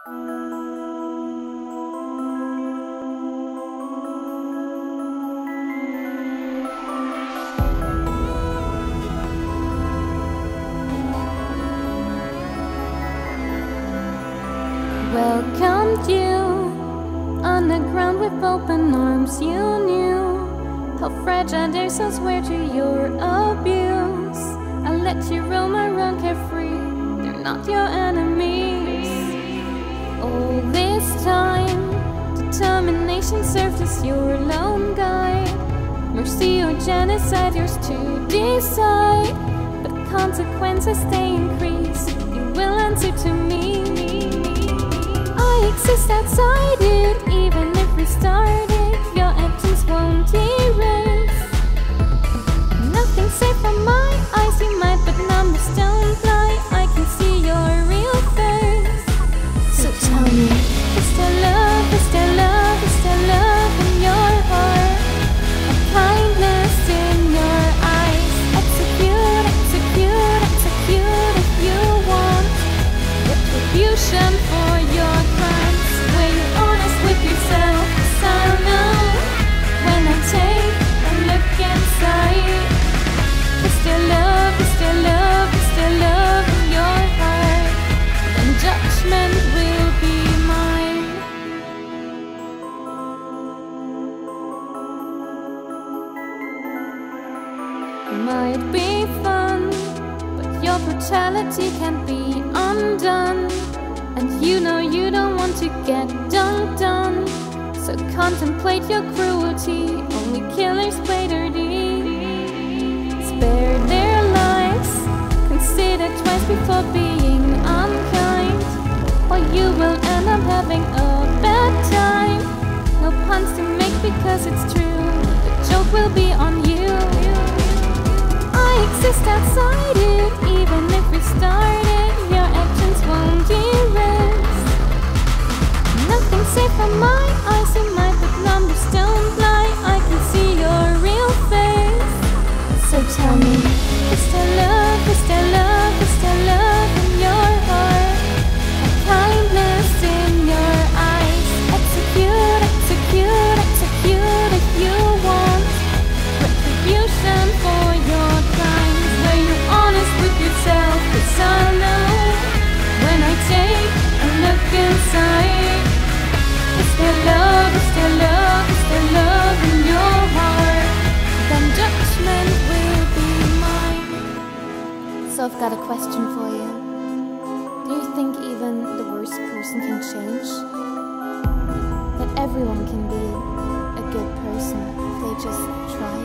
Welcomed you on the ground with open arms. You knew how fragile their souls were to your abuse. I let you roam around carefree. They're not your enemies. All this time, determination served as your lone guide. Mercy or genocide, yours to decide. But consequences, they increase. You will answer to me. I exist outside it, even if we started. Your actions won't erase. Nothing's safe from my eyes. You might, but numbers don't lie. I can see your real face. So tell me, is there love, is there love, is there love in your heart? A kindness in your eyes. Execute, execute, execute if you want. Retribution for your crimes. Were you honest with yourself? 'Cause I'll know when I take a look inside. Is there love, is there love, is there love in your heart? Then judgment will be mine. Might be fun, but your brutality can't be undone. And you know you don't want to get done. So contemplate your cruelty. Only killers play dirty. Spare their lives. Consider twice before being unkind, or you will end up having a bad time. No puns to make because it's true. The joke will be on you. I exist outside it, even if we started. Your actions won't erase. Nothing's safe from my eyes. You might, but numbers don't lie. I can see your real face. So tell me, is there love, is there love, is there love in your heart? A kindness in your eyes. Execute, execute, execute if you want. Retribution for your crimes. Were you honest with yourself? 'Cause I know when I take a look inside. Is there love, is there love, is there love in your heart? Then judgment will be mine. So I've got a question for you. Do you think even the worst person can change? That everyone can be a good person if they just try?